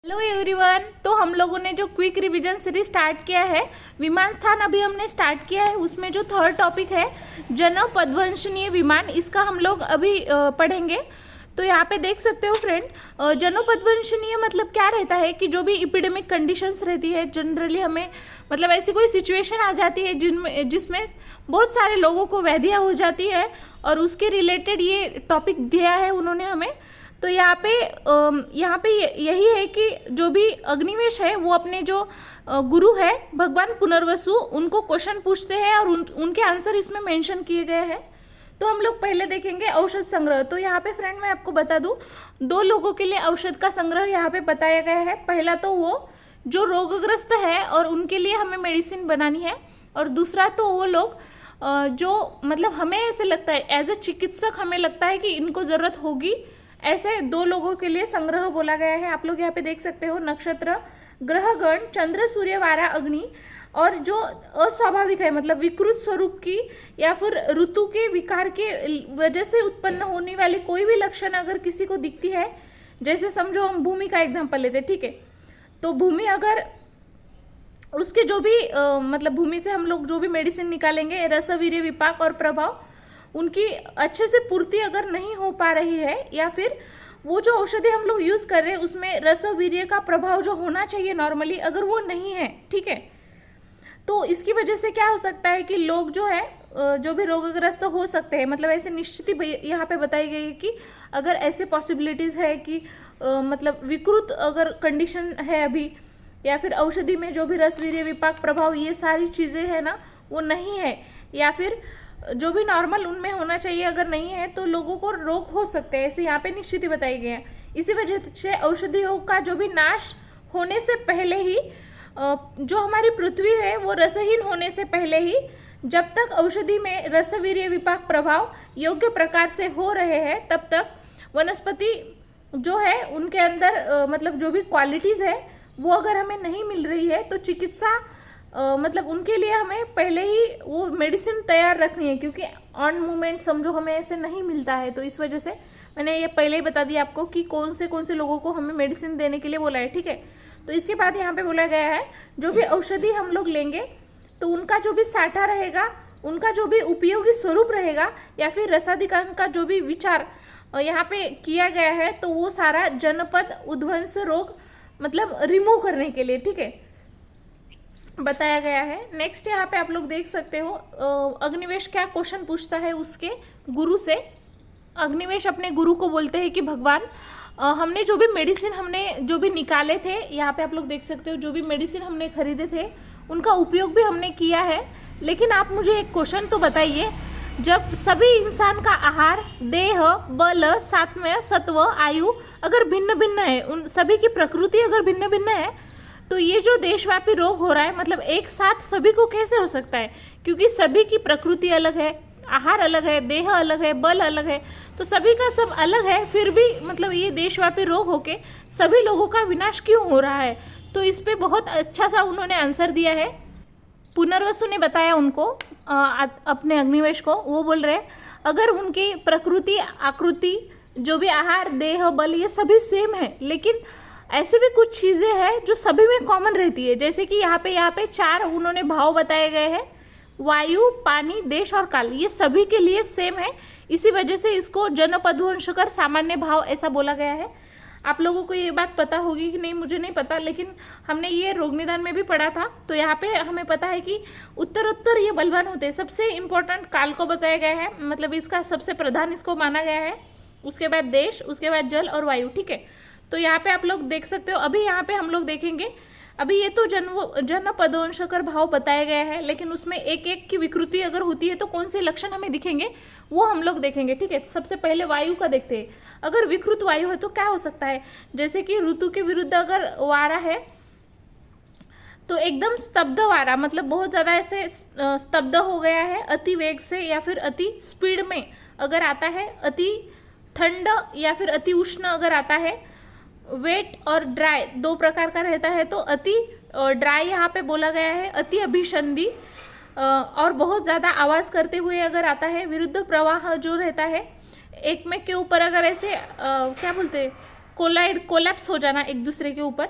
Hello everyone. तो हम लोगों ने जो क्विक रिवीजन सीरीज स्टार्ट किया है, विमान स्थान अभी हमने स्टार्ट किया है। उसमें जो थर्ड टॉपिक है जनोपदवंशनीय विमान, इसका हम लोग अभी पढ़ेंगे। तो यहाँ पे देख सकते हो फ्रेंड, जनोपदवंशनीय मतलब क्या रहता है कि जो भी इपिडेमिक कंडीशंस रहती है, जनरली हमें मतलब ऐसी कोई सिचुएशन आ जाती है जिसमें बहुत सारे लोगों को व्याधियाँ हो जाती है और उसके रिलेटेड ये टॉपिक दिया है उन्होंने हमें। तो यहाँ पे यही है कि जो भी अग्निवेश है वो अपने जो गुरु है भगवान पुनर्वसु, उनको क्वेश्चन पूछते हैं और उनके आंसर इसमें मेंशन किए गए हैं। तो हम लोग पहले देखेंगे औषध संग्रह। तो यहाँ पे फ्रेंड मैं आपको बता दूँ, दो लोगों के लिए औषध का संग्रह यहाँ पे बताया गया है। पहला तो वो जो रोगग्रस्त है और उनके लिए हमें मेडिसिन बनानी है, और दूसरा तो वो लोग जो मतलब हमें ऐसे लगता है एज ए चिकित्सक हमें लगता है कि इनको ज़रूरत होगी, ऐसे दो लोगों के लिए संग्रह बोला गया है। आप लोग यहाँ पे देख सकते हो नक्षत्र, ग्रहगण, चंद्र, सूर्य, वारा, अग्नि, और जो अस्वाभाविक है मतलब विकृत स्वरूप की या फिर ऋतु के विकार के वजह से उत्पन्न होने वाली कोई भी लक्षण अगर किसी को दिखती है, जैसे समझो हम भूमि का एग्जाम्पल लेते, ठीक है। तो भूमि अगर उसके जो भी मतलब भूमि से हम लोग जो भी मेडिसिन निकालेंगे, रसवीर्य, विपाक और प्रभाव, उनकी अच्छे से पूर्ति अगर नहीं हो पा रही है, या फिर वो जो औषधि हम लोग यूज़ कर रहे हैं उसमें रसवीर्य का प्रभाव जो होना चाहिए नॉर्मली अगर वो नहीं है, ठीक है, तो इसकी वजह से क्या हो सकता है कि लोग जो है जो भी रोगग्रस्त हो सकते हैं। मतलब ऐसे निश्चित ही यहाँ पे बताई गई है कि अगर ऐसे पॉसिबिलिटीज़ है कि मतलब विकृत अगर कंडीशन है अभी, या फिर औषधि में जो भी रसवीर्य, विपाक, प्रभाव, ये सारी चीज़ें हैं ना वो नहीं है, या फिर जो भी नॉर्मल उनमें होना चाहिए अगर नहीं है, तो लोगों को रोग हो सकते हैं, ऐसे यहाँ पे निश्चित ही बताई गई है। इसी वजह से औषधियों का जो भी नाश होने से पहले ही, जो हमारी पृथ्वी है वो रसहीन होने से पहले ही, जब तक औषधि में रसवीर्य, विपाक, प्रभाव योग्य प्रकार से हो रहे हैं, तब तक वनस्पति जो है उनके अंदर मतलब जो भी क्वालिटीज़ है वो अगर हमें नहीं मिल रही है, तो चिकित्सा मतलब उनके लिए हमें पहले ही वो मेडिसिन तैयार रखनी है, क्योंकि ऑन मोमेंट समझो हमें ऐसे नहीं मिलता है। तो इस वजह से मैंने ये पहले ही बता दिया आपको कि कौन से लोगों को हमें मेडिसिन देने के लिए बोला है, ठीक है। तो इसके बाद यहाँ पे बोला गया है जो भी औषधि हम लोग लेंगे तो उनका जो भी साठा रहेगा, उनका जो भी उपयोगी स्वरूप रहेगा, या फिर रसाधिकरण का जो भी विचार यहाँ पे किया गया है, तो वो सारा जनपद उद्वंस रोग मतलब रिमूव करने के लिए, ठीक है, बताया गया है। नेक्स्ट यहाँ पे आप लोग देख सकते हो अग्निवेश क्या क्वेश्चन पूछता है उसके गुरु से। अग्निवेश अपने गुरु को बोलते हैं कि भगवान हमने जो भी मेडिसिन हमने जो भी निकाले थे, यहाँ पे आप लोग देख सकते हो जो भी मेडिसिन हमने खरीदे थे उनका उपयोग भी हमने किया है, लेकिन आप मुझे एक क्वेश्चन तो बताइए, जब सभी इंसान का आहार, देह, बल, सात्म्य, सत्व, आयु अगर भिन्न भिन्न है, उन सभी की प्रकृति अगर भिन्न भिन्न है, तो ये जो देशव्यापी रोग हो रहा है मतलब एक साथ सभी को कैसे हो सकता है, क्योंकि सभी की प्रकृति अलग है, आहार अलग है, देह अलग है, बल अलग है, तो सभी का सब अलग है, फिर भी मतलब ये देशव्यापी रोग होके सभी लोगों का विनाश क्यों हो रहा है। तो इस पे बहुत अच्छा सा उन्होंने आंसर दिया है। पुनर्वसु ने बताया उनको अपने अग्निवेश को, वो बोल रहे अगर उनकी प्रकृति, आकृति, जो भी आहार, देह, बल ये सभी सेम है, लेकिन ऐसे भी कुछ चीज़ें हैं जो सभी में कॉमन रहती है, जैसे कि यहाँ पे चार उन्होंने भाव बताए गए हैं, वायु, पानी, देश और काल, ये सभी के लिए सेम है। इसी वजह से इसको जनपदवंशकर सामान्य भाव ऐसा बोला गया है। आप लोगों को ये बात पता होगी कि नहीं मुझे नहीं पता, लेकिन हमने ये रोग निदान में भी पढ़ा था। तो यहाँ पे हमें पता है कि उत्तरोत्तर ये बलवान होते हैं। सबसे इम्पोर्टेंट काल को बताया गया है, मतलब इसका सबसे प्रधान इसको माना गया है, उसके बाद देश, उसके बाद जल और वायु, ठीक है। तो यहाँ पे आप लोग देख सकते हो, अभी यहाँ पे हम लोग देखेंगे, अभी ये तो जनपदवंशकर भाव बताया गया है, लेकिन उसमें एक एक की विकृति अगर होती है तो कौन से लक्षण हमें दिखेंगे वो हम लोग देखेंगे, ठीक है। तो सबसे पहले वायु का देखते हैं। अगर विकृत वायु है तो क्या हो सकता है, जैसे कि ऋतु के विरुद्ध अगर वारा है तो एकदम स्तब्ध वारा, मतलब बहुत ज़्यादा ऐसे स्तब्ध हो गया है अति वेग से, या फिर अति स्पीड में अगर आता है, अति ठंड या फिर अति उष्ण अगर आता है, वेट और ड्राई दो प्रकार का रहता है। तो अति ड्राई यहाँ पे बोला गया है, अति अभिसंधि और बहुत ज़्यादा आवाज़ करते हुए अगर आता है, विरुद्ध प्रवाह जो रहता है, एक में के ऊपर अगर ऐसे क्या बोलते हैं, कोलैप्स हो जाना एक दूसरे के ऊपर।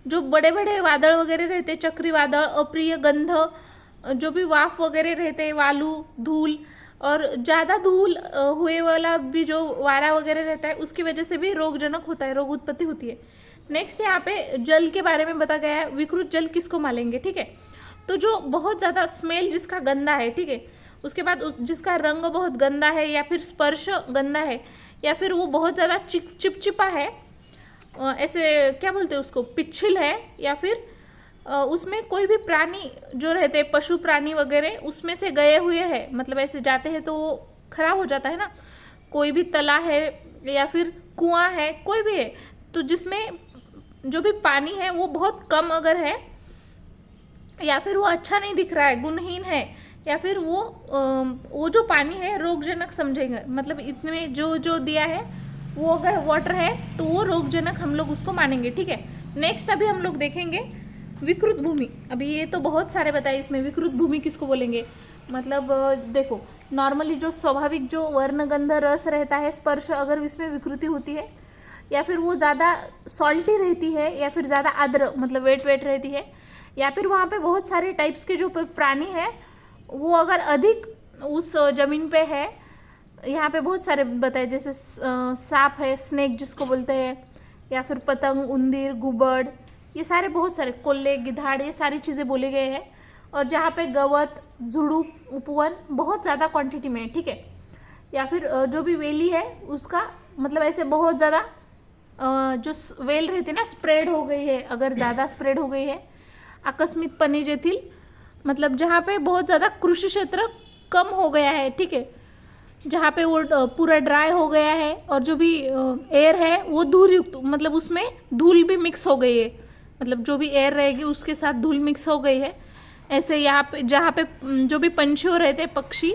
जो बड़े बड़े वादळ वगैरह रहते, चक्री वादळ, अप्रिय गंध, जो भी वाफ वगैरह रहते, वालू, धूल, और ज़्यादा धूल हुए वाला भी जो वारा वगैरह रहता है उसकी वजह से भी रोगजनक होता है, रोग उत्पत्ति होती है। नेक्स्ट यहाँ पे जल के बारे में बताया गया है, विकृत जल किसको मानेंगे, ठीक है। तो जो बहुत ज़्यादा स्मेल जिसका गंदा है, ठीक है, उसके बाद जिसका रंग बहुत गंदा है, या फिर स्पर्श गंदा है, या फिर वो बहुत ज़्यादा चिपचिपा है, ऐसे क्या बोलते हैं उसको, पिच्छिल है, या फिर उसमें कोई भी प्राणी जो रहते हैं, पशु प्राणी वगैरह उसमें से गए हुए हैं, मतलब ऐसे जाते हैं तो वो खराब हो जाता है ना। कोई भी तला है या फिर कुआं है, कोई भी है, तो जिसमें जो भी पानी है वो बहुत कम अगर है, या फिर वो अच्छा नहीं दिख रहा है, गुणहीन है, या फिर वो जो पानी है रोगजनक समझेंगे, मतलब इतने जो दिया है वो अगर वाटर है तो वो रोगजनक हम लोग उसको मानेंगे, ठीक है। नेक्स्ट अभी हम लोग देखेंगे विकृत भूमि। अभी ये तो बहुत सारे बताए, इसमें विकृत भूमि किसको बोलेंगे, मतलब देखो नॉर्मली जो स्वाभाविक जो वर्णगंध रस रहता है, स्पर्श, अगर इसमें विकृति होती है, या फिर वो ज़्यादा सॉल्टी रहती है, या फिर ज़्यादा आर्द्र मतलब वेट रहती है, या फिर वहाँ पे बहुत सारे टाइप्स के जो प्राणी है वो अगर अधिक उस ज़मीन पे है, यहाँ पे बहुत सारे बताए, जैसे सांप है, स्नेक जिसको बोलते हैं, या फिर पतंग, उंदीर, गुबड़, ये सारे बहुत सारे, कोल्ले, गिधाड़, ये सारी चीज़ें बोले गए हैं। और जहाँ पे गवत, झुड़ूप, उपवन बहुत ज़्यादा क्वांटिटी में है, ठीक है। या फिर जो भी वेली है उसका मतलब ऐसे बहुत ज़्यादा जो वेल रहती है ना, स्प्रेड हो गई है, अगर ज़्यादा स्प्रेड हो गई है। आकस्मिकपणे जेथील मतलब जहाँ पे बहुत ज़्यादा कृषि क्षेत्र कम हो गया है, ठीक है, जहाँ पे वो पूरा ड्राई हो गया है, और जो भी एयर है वो धूल युक्त, मतलब उसमें धूल भी मिक्स हो गई है, मतलब जो भी एयर रहेगी उसके साथ धूल मिक्स हो गई है। ऐसे यहाँ पे जहाँ पे जो भी पंछी रहते हैं, पक्षी,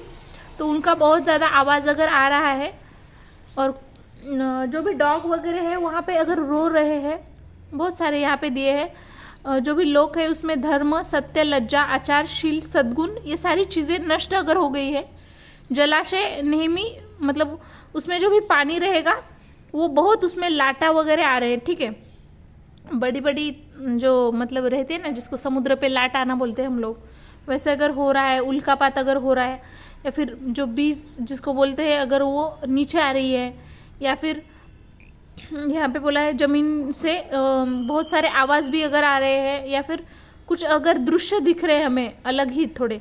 तो उनका बहुत ज़्यादा आवाज़ अगर आ रहा है, और जो भी डॉग वगैरह है वहाँ पे अगर रो रहे हैं, बहुत सारे यहाँ पे दिए हैं, जो भी लोग है उसमें धर्म, सत्य, लज्जा, आचारशील, सद्गुण, ये सारी चीज़ें नष्ट अगर हो गई है। जलाशय नेहमी मतलब उसमें जो भी पानी रहेगा वो बहुत उसमें लाटा वगैरह आ रहे हैं, ठीक है, बड़ी बड़ी जो मतलब रहते हैं ना, जिसको समुद्र पे लाट आना बोलते हैं हम लोग, वैसे अगर हो रहा है, उल्कापात अगर हो रहा है, या फिर जो बीज जिसको बोलते हैं अगर वो नीचे आ रही है, या फिर यहाँ पे बोला है ज़मीन से बहुत सारे आवाज़ भी अगर आ रहे हैं, या फिर कुछ अगर दृश्य दिख रहे हैं हमें अलग ही थोड़े,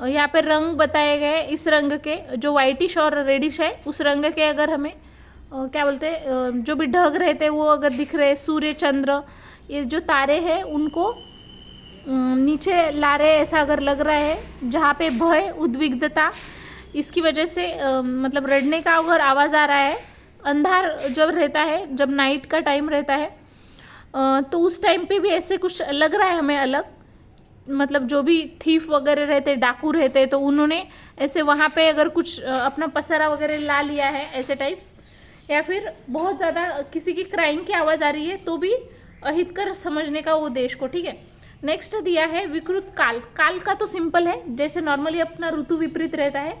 यहाँ पे रंग बताए गए, इस रंग के जो वाइटिश और रेडिश है उस रंग के अगर हमें क्या बोलते हैं, जो भी ढग रहते हैं वो अगर दिख रहे हैं, सूर्य, चंद्र, ये जो तारे हैं उनको नीचे ला रहे ऐसा अगर लग रहा है, जहाँ पे भय, उद्विग्नता, इसकी वजह से मतलब रड़ने का अगर आवाज़ आ रहा है, अंधार जब रहता है, जब नाइट का टाइम रहता है, तो उस टाइम पे भी ऐसे कुछ लग रहा है हमें अलग, मतलब जो भी थीफ वगैरह रहते, डाकू रहते, तो उन्होंने ऐसे वहाँ पे अगर कुछ अपना पसारा वगैरह ला लिया है, ऐसे टाइप्स, या फिर बहुत ज़्यादा किसी की क्राइम की आवाज़ आ रही है, तो भी अहितकर समझने का वो देश को, ठीक है। नेक्स्ट दिया है विकृत काल। काल का तो सिंपल है, जैसे नॉर्मली अपना ऋतु विपरीत रहता है,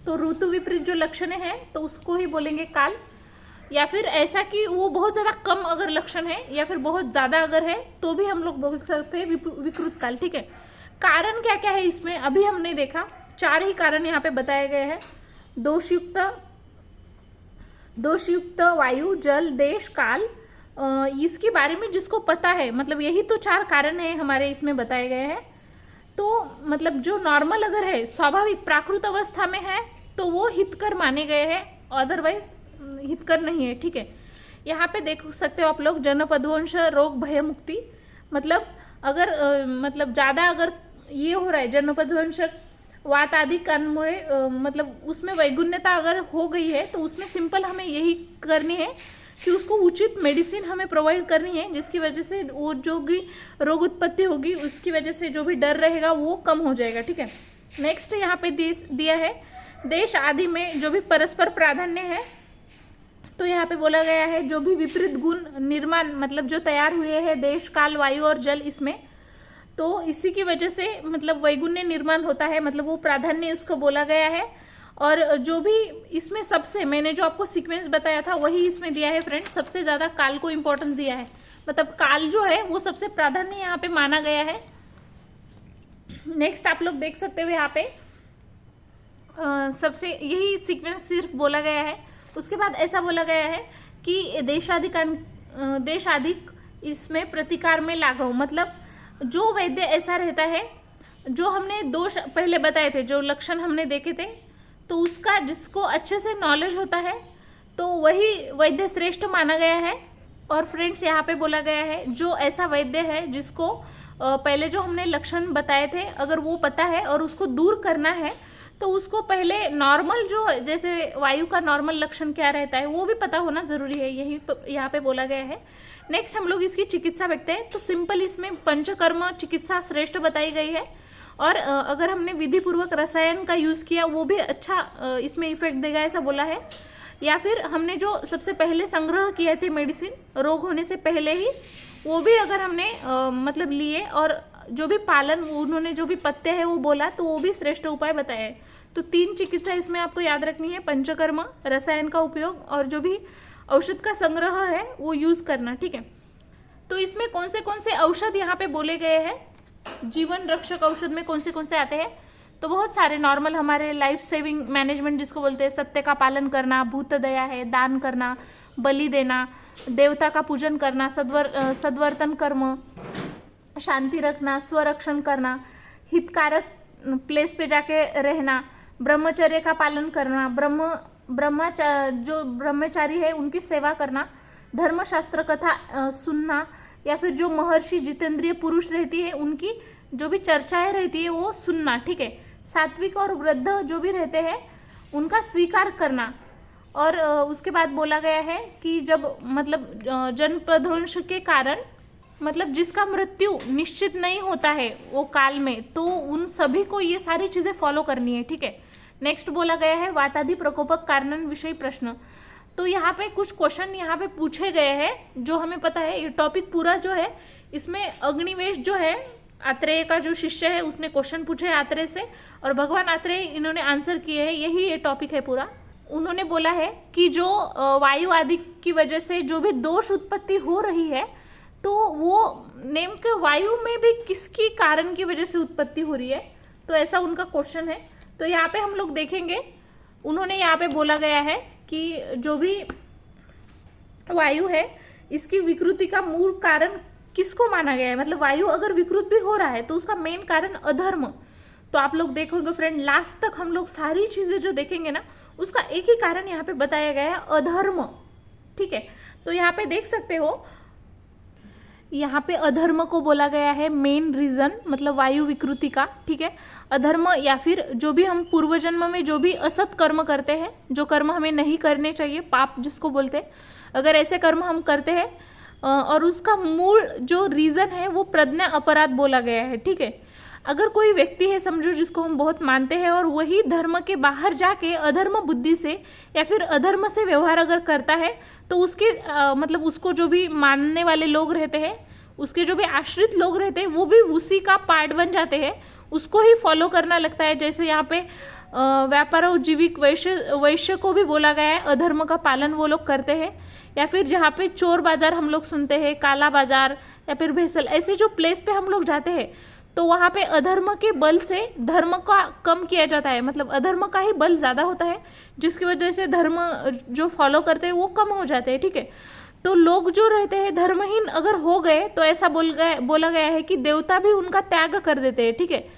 तो ऋतु विपरीत जो लक्षण है तो उसको ही बोलेंगे काल। या फिर ऐसा कि वो बहुत ज़्यादा कम अगर लक्षण है, या फिर बहुत ज़्यादा अगर है, तो भी हम लोग बोल सकते हैं विकृत काल, ठीक है। कारण क्या क्या है इसमें अभी हमने देखा, 4 ही कारण यहाँ पे बताए गए हैं। दोषयुक्त वायु, जल, देश, काल। इसके बारे में जिसको पता है, मतलब यही तो 4 कारण है हमारे इसमें बताए गए हैं। तो मतलब जो नॉर्मल अगर है, स्वाभाविक प्राकृत अवस्था में है, तो वो हितकर माने गए हैं, अदरवाइज हितकर नहीं है, ठीक है। यहाँ पे देख सकते हो आप लोग, जनपदवंश, रोग, भय मुक्ति, मतलब अगर मतलब ज़्यादा अगर ये हो रहा है जनपदवंश, वात आदि कारणमुळे मतलब उसमें वैगुण्यता अगर हो गई है, तो उसमें सिंपल हमें यही करनी है कि उसको उचित मेडिसिन हमें प्रोवाइड करनी है, जिसकी वजह से वो जो भी रोग उत्पत्ति होगी उसकी वजह से जो भी डर रहेगा वो कम हो जाएगा, ठीक है। नेक्स्ट यहाँ पे दिया है देश आदि में जो भी परस्पर प्राधान्य है, तो यहाँ पे बोला गया है जो भी विपरीत गुण निर्माण मतलब जो तैयार हुए हैं देश, काल, वायु और जल, इसमें तो इसी की वजह से मतलब वैगुण्य निर्माण होता है, मतलब वो प्राधान्य उसको बोला गया है। और जो भी इसमें सबसे मैंने जो आपको सीक्वेंस बताया था वही इसमें दिया है फ्रेंड। सबसे ज़्यादा काल को इम्पोर्टेंस दिया है, मतलब काल जो है वो सबसे प्राधान्य यहाँ पे माना गया है। नेक्स्ट आप लोग देख सकते हो यहाँ पे सबसे यही सीक्वेंस सिर्फ बोला गया है। उसके बाद ऐसा बोला गया है कि देशाधिक इसमें प्रतिकार में लाघव, मतलब जो वैद्य ऐसा रहता है, जो हमने दोष पहले बताए थे, जो लक्षण हमने देखे थे, तो उसका जिसको अच्छे से नॉलेज होता है तो वही वैद्य श्रेष्ठ माना गया है। और फ्रेंड्स यहाँ पे बोला गया है जो ऐसा वैद्य है जिसको पहले जो हमने लक्षण बताए थे अगर वो पता है और उसको दूर करना है तो उसको पहले नॉर्मल जो जैसे वायु का नॉर्मल लक्षण क्या रहता है वो भी पता होना जरूरी है, यही यहाँ पे बोला गया है। नेक्स्ट हम लोग इसकी चिकित्सा देखते हैं। तो सिंपल इसमें पंचकर्म चिकित्सा श्रेष्ठ बताई गई है। और अगर हमने विधि पूर्वक रसायन का यूज़ किया वो भी अच्छा इसमें इफेक्ट देगा ऐसा बोला है। या फिर हमने जो सबसे पहले संग्रह किए थे मेडिसिन रोग होने से पहले ही, वो भी अगर हमने मतलब लिए और जो भी पालन उन्होंने जो भी पथ्य है वो बोला तो वो भी श्रेष्ठ उपाय बताया है। तो 3 चिकित्सा इसमें आपको याद रखनी है, पंचकर्म, रसायन का उपयोग और जो भी औषध का संग्रह है वो यूज़ करना, ठीक है। तो इसमें कौन से औषध यहाँ पे बोले गए हैं, जीवन रक्षक औषध में कौन से आते हैं, तो बहुत सारे नॉर्मल हमारे लाइफ सेविंग मैनेजमेंट जिसको बोलते हैं, सत्य का पालन करना, भूत दया है, दान करना, बलि देना, देवता का पूजन करना, सद्वर्तन कर्म, शांति रखना, स्वरक्षण करना, हितकारक प्लेस पे जाके रहना, ब्रह्मचर्य का पालन करना, जो ब्रह्मचारी है उनकी सेवा करना, धर्मशास्त्र कथा सुनना, या फिर जो महर्षि जितेंद्रिय पुरुष रहती है उनकी जो भी चर्चाएं रहती है वो सुनना, ठीक है। सात्विक और वृद्ध जो भी रहते हैं उनका स्वीकार करना। और उसके बाद बोला गया है कि जब मतलब जनप्रध्वंस के कारण मतलब जिसका मृत्यु निश्चित नहीं होता है वो काल में, तो उन सभी को ये सारी चीज़ें फॉलो करनी है, ठीक है। नेक्स्ट बोला गया है वातादि प्रकोपक कारणन विषय प्रश्न। तो यहाँ पे कुछ क्वेश्चन यहाँ पे पूछे गए हैं जो हमें पता है। ये टॉपिक पूरा जो है इसमें अग्निवेश जो है आत्रेय का जो शिष्य है उसने क्वेश्चन पूछे आत्रेय से और भगवान आत्रेय इन्होंने आंसर किए हैं, यही ये टॉपिक है पूरा। उन्होंने बोला है कि जो वायु आदि की वजह से जो भी दोष उत्पत्ति हो रही है तो वो नेम के वायु में भी किसकी कारण की वजह से उत्पत्ति हो रही है, तो ऐसा उनका क्वेश्चन है। तो यहाँ पे हम लोग देखेंगे, उन्होंने यहाँ पे बोला गया है कि जो भी वायु है इसकी विकृति का मूल कारण किसको माना गया है, मतलब वायु अगर विकृत भी हो रहा है तो उसका मेन कारण अधर्म। तो आप लोग देखोगे फ्रेंड लास्ट तक हम लोग सारी चीजें जो देखेंगे ना उसका एक ही कारण यहाँ पे बताया गया है, अधर्म, ठीक है। तो यहाँ पे देख सकते हो, यहाँ पे अधर्म को बोला गया है मेन रीजन, मतलब वायु विकृति का, ठीक है। अधर्म या फिर जो भी हम पूर्व जन्म में जो भी असत कर्म करते हैं, जो कर्म हमें नहीं करने चाहिए, पाप जिसको बोलते हैं, अगर ऐसे कर्म हम करते हैं और उसका मूल जो रीजन है वो प्रज्ञा अपराध बोला गया है, ठीक है। अगर कोई व्यक्ति है समझो जिसको हम बहुत मानते हैं और वही धर्म के बाहर जाके अधर्म बुद्धि से या फिर अधर्म से व्यवहार अगर करता है तो उसके मतलब उसको जो भी मानने वाले लोग रहते हैं, उसके जो भी आश्रित लोग रहते हैं वो भी उसी का पार्ट बन जाते हैं, उसको ही फॉलो करना लगता है। जैसे यहाँ पे व्यापार और जीविक वैश्य को भी बोला गया है अधर्म का पालन वो लोग करते हैं। या फिर जहाँ पे चोर बाजार हम लोग सुनते हैं, काला बाजार या फिर भेसल, ऐसे जो प्लेस पे हम लोग जाते हैं तो वहाँ पे अधर्म के बल से धर्म का कम किया जाता है, मतलब अधर्म का ही बल ज़्यादा होता है जिसकी वजह से धर्म जो फॉलो करते हैं वो कम हो जाते हैं, ठीक है। तो लोग जो रहते हैं धर्महीन अगर हो गए तो ऐसा बोला गया है कि देवता भी उनका त्याग कर देते हैं, ठीक है।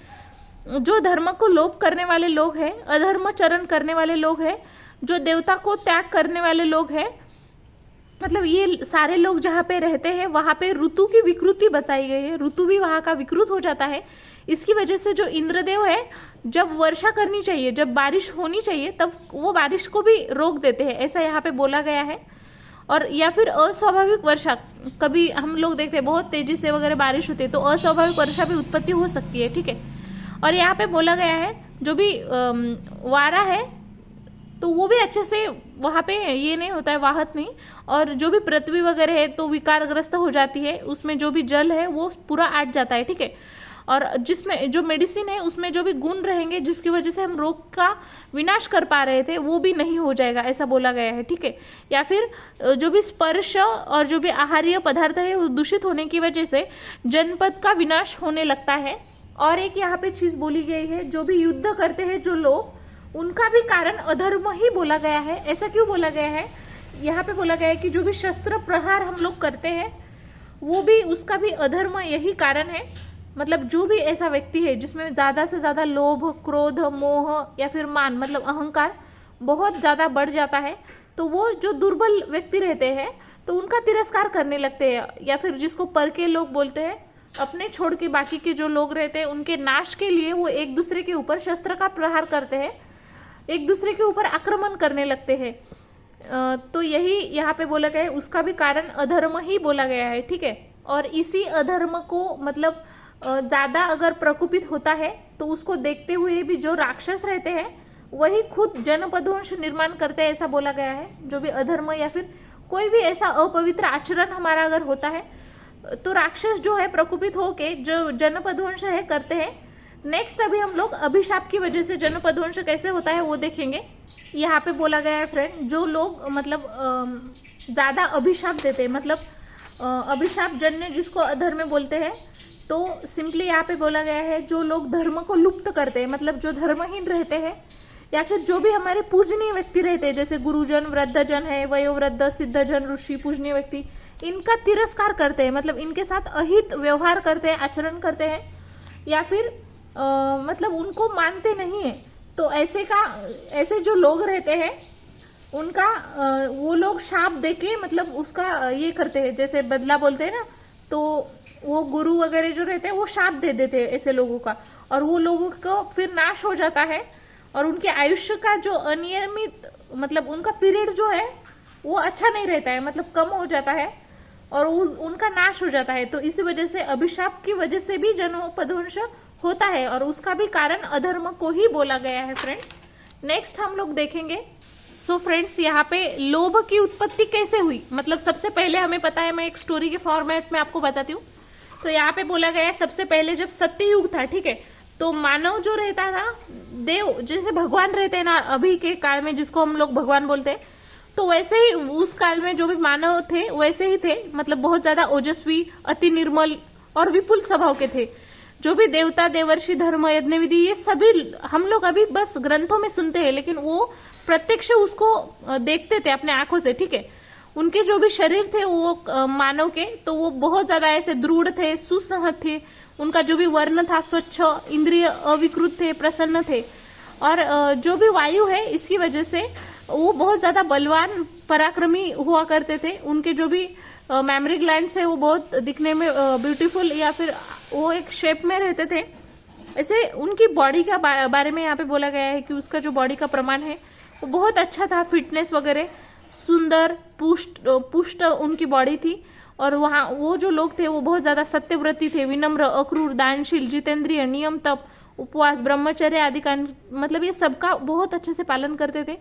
जो धर्म को लोप करने वाले लोग हैं, अधर्म चरण करने वाले लोग हैं, जो देवता को त्याग करने वाले लोग हैं, मतलब ये सारे लोग जहाँ पे रहते हैं वहाँ पे ऋतु की विकृति बताई गई है, ऋतु भी वहाँ का विकृत हो जाता है। इसकी वजह से जो इंद्रदेव है जब वर्षा करनी चाहिए, जब बारिश होनी चाहिए तब वो बारिश को भी रोक देते हैं, ऐसा यहाँ पे बोला गया है। और या फिर अस्वाभाविक वर्षा, कभी हम लोग देखते हैं बहुत तेजी से वगैरह बारिश होती है तो अस्वाभाविक वर्षा भी उत्पत्ति हो सकती है, ठीक है। और यहाँ पे बोला गया है जो भी वारा है तो वो भी अच्छे से वहाँ पे ये नहीं होता है, वाहत नहीं। और जो भी पृथ्वी वगैरह है तो विकारग्रस्त हो जाती है, उसमें जो भी जल है वो पूरा आट जाता है, ठीक है। और जिसमें जो मेडिसिन है उसमें जो भी गुण रहेंगे जिसकी वजह से हम रोग का विनाश कर पा रहे थे वो भी नहीं हो जाएगा, ऐसा बोला गया है, ठीक है। या फिर जो भी स्पर्श और जो भी आहारीय पदार्थ है वो दूषित होने की वजह से जनपद का विनाश होने लगता है। और एक यहाँ पे चीज़ बोली गई है, जो भी युद्ध करते हैं जो लोग, उनका भी कारण अधर्म ही बोला गया है। ऐसा क्यों बोला गया है? यहाँ पे बोला गया है कि जो भी शस्त्र प्रहार हम लोग करते हैं वो भी, उसका भी अधर्म यही कारण है। मतलब जो भी ऐसा व्यक्ति है जिसमें ज़्यादा से ज़्यादा लोभ, क्रोध, मोह या फिर मान मतलब अहंकार बहुत ज़्यादा बढ़ जाता है, तो वो जो दुर्बल व्यक्ति रहते हैं तो उनका तिरस्कार करने लगते हैं, या फिर जिसको पर के लोग बोलते हैं, अपने छोड़ के बाकी के जो लोग रहते हैं उनके नाश के लिए वो एक दूसरे के ऊपर शस्त्र का प्रहार करते हैं, एक दूसरे के ऊपर आक्रमण करने लगते हैं। तो यही यहाँ पे बोला गया है, उसका भी कारण अधर्म ही बोला गया है, ठीक है। और इसी अधर्म को मतलब ज़्यादा अगर प्रकोपित होता है तो उसको देखते हुए भी जो राक्षस रहते हैं वही खुद जनपदवंश निर्माण करते हैं, ऐसा बोला गया है। जो भी अधर्म या फिर कोई भी ऐसा अपवित्र आचरण हमारा अगर होता है तो राक्षस जो है प्रकोपित होके जो जनपदवंश है करते हैं। नेक्स्ट अभी हम लोग अभिशाप की वजह से जनपदवंश कैसे होता है वो देखेंगे। यहाँ पे बोला गया है फ्रेंड, जो लोग मतलब ज़्यादा अभिशाप देते हैं, मतलब अभिशाप जन्य जिसको अधर्म बोलते हैं, तो सिंपली यहाँ पे बोला गया है जो लोग धर्म को लुप्त करते हैं, मतलब जो धर्महीन रहते हैं, या फिर जो भी हमारे पूजनीय व्यक्ति रहते हैं जैसे गुरुजन, वृद्धजन है, वयोवृद्ध, सिद्धजन, ऋषि, पूजनीय व्यक्ति, इनका तिरस्कार करते हैं, मतलब इनके साथ अहित व्यवहार करते हैं, आचरण करते हैं, या फिर मतलब उनको मानते नहीं है, तो ऐसे जो लोग रहते हैं उनका वो लोग शाप देके मतलब उसका ये करते हैं, जैसे बदला बोलते हैं ना, तो वो गुरु वगैरह जो रहते हैं वो शाप दे देते हैं ऐसे लोगों का, और वो लोगों को फिर नाश हो जाता है, और उनके आयुष्य का जो अनियमित मतलब उनका पीरियड जो है वो अच्छा नहीं रहता है, मतलब कम हो जाता है, और उनका नाश हो जाता है। तो इसी वजह से अभिशाप की वजह से भी जनपदवंश होता है, और उसका भी कारण अधर्म को ही बोला गया है फ्रेंड्स। नेक्स्ट हम लोग देखेंगे। सो फ्रेंड्स, यहाँ पे लोभ की उत्पत्ति कैसे हुई, मतलब सबसे पहले हमें पता है, मैं एक स्टोरी के फॉर्मेट में आपको बताती हूँ। तो यहाँ पे बोला गया है सबसे पहले जब सत्ययुग था, ठीक है, तो मानव जो रहता था, देव जैसे भगवान रहते हैं ना अभी के काल में जिसको हम लोग भगवान बोलते हैं, तो वैसे ही उस काल में जो भी मानव थे वैसे ही थे, मतलब बहुत ज्यादा ओजस्वी, अति निर्मल और विपुल स्वभाव के थे। जो भी देवता, देवर्षि, धर्म, यज्ञ विधि, ये सभी हम लोग अभी बस ग्रंथों में सुनते हैं, लेकिन वो प्रत्यक्ष उसको देखते थे अपने आंखों से, ठीक है। उनके जो भी शरीर थे वो मानव के, तो वो बहुत ज्यादा ऐसे दृढ़ थे, सुसंहत थे, उनका जो भी वर्ण था स्वच्छ, इंद्रिय अविकृत थे, प्रसन्न थे, और जो भी वायु है इसकी वजह से वो बहुत ज्यादा बलवान, पराक्रमी हुआ करते थे। उनके जो भी मेमोरी ग्लैंड्स है वो बहुत दिखने में ब्यूटीफुल, या फिर वो एक शेप में रहते थे। ऐसे उनकी बॉडी का बारे में यहाँ पे बोला गया है कि उसका जो बॉडी का प्रमाण है वो बहुत अच्छा था, फिटनेस वगैरह, सुंदर पुष्ट उनकी बॉडी थी। और वहाँ वो जो लोग थे वो बहुत ज़्यादा सत्यव्रती थे, विनम्र, अक्रूर, दानशील, जितेंद्रिय, नियम, तप, उपवास, ब्रह्मचर्य आदि का मतलब ये सबका बहुत अच्छे से पालन करते थे।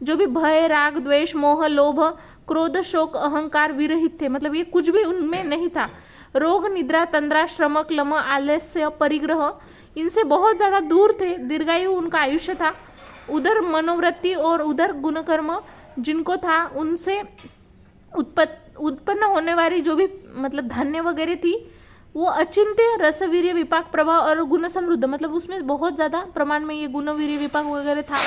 जो भी भय, राग, द्वेष, मोह, लोभ, क्रोध, शोक, अहंकार विरहित थे, मतलब ये कुछ भी उनमें नहीं था। रोग, निद्रा, तंद्रा, श्रम, क्लम, आलस्य, परिग्रह, इनसे बहुत ज़्यादा दूर थे। दीर्घायु उनका आयुष्य था। उधर मनोवृत्ति और उधर गुणकर्म जिनको था उनसे उत्पन्न होने वाली जो भी मतलब धान्य वगैरह थी वो अचिंत्य, रसवीर्य, विपाक, प्रभाव और गुण समृद्ध, मतलब उसमें बहुत ज़्यादा प्रमाण में ये गुण, वीर्य, विपाक वगैरह था।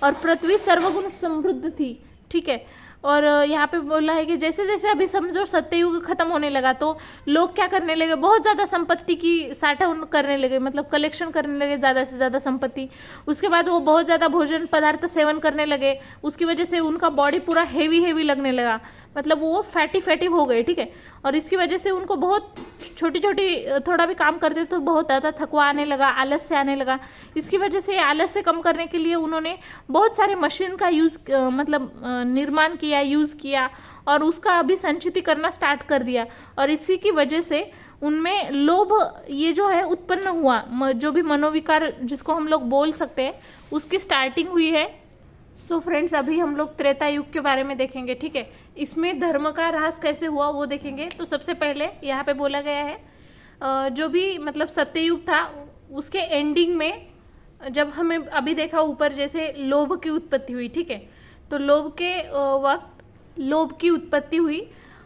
और पृथ्वी सर्वगुण समृद्ध थी, ठीक है। और यहाँ पे बोला है कि जैसे जैसे अभी समझो सत्ययुग खत्म होने लगा तो लोग क्या करने लगे, बहुत ज़्यादा संपत्ति की साठा करने लगे, मतलब कलेक्शन करने लगे ज़्यादा से ज़्यादा संपत्ति। उसके बाद वो बहुत ज़्यादा भोजन पदार्थ सेवन करने लगे, उसकी वजह से उनका बॉडी पूरा हेवी लगने लगा, मतलब वो फैटी हो गए, ठीक है। और इसकी वजह से उनको बहुत छोटी थोड़ा भी काम करते तो बहुत ज़्यादा थकवा आने लगा, आलस्य आने लगा। इसकी वजह से आलस्य कम करने के लिए उन्होंने बहुत सारे मशीन का मतलब निर्माण किया, यूज़ किया, और उसका अभी संचित करना स्टार्ट कर दिया। और इसी की वजह से उनमें लोभ ये जो है उत्पन्न हुआ, जो भी मनोविकार जिसको हम लोग बोल सकते हैं उसकी स्टार्टिंग हुई है। सो फ्रेंड्स, अभी हम लोग त्रेता युग के बारे में देखेंगे, ठीक है। इसमें धर्म का ह्रास कैसे हुआ वो देखेंगे। तो सबसे पहले यहाँ पे बोला गया है जो भी मतलब सत्ययुग था उसके एंडिंग में जब हमें अभी देखा ऊपर जैसे लोभ की उत्पत्ति हुई, ठीक है, तो लोभ के वक्त लोभ की उत्पत्ति हुई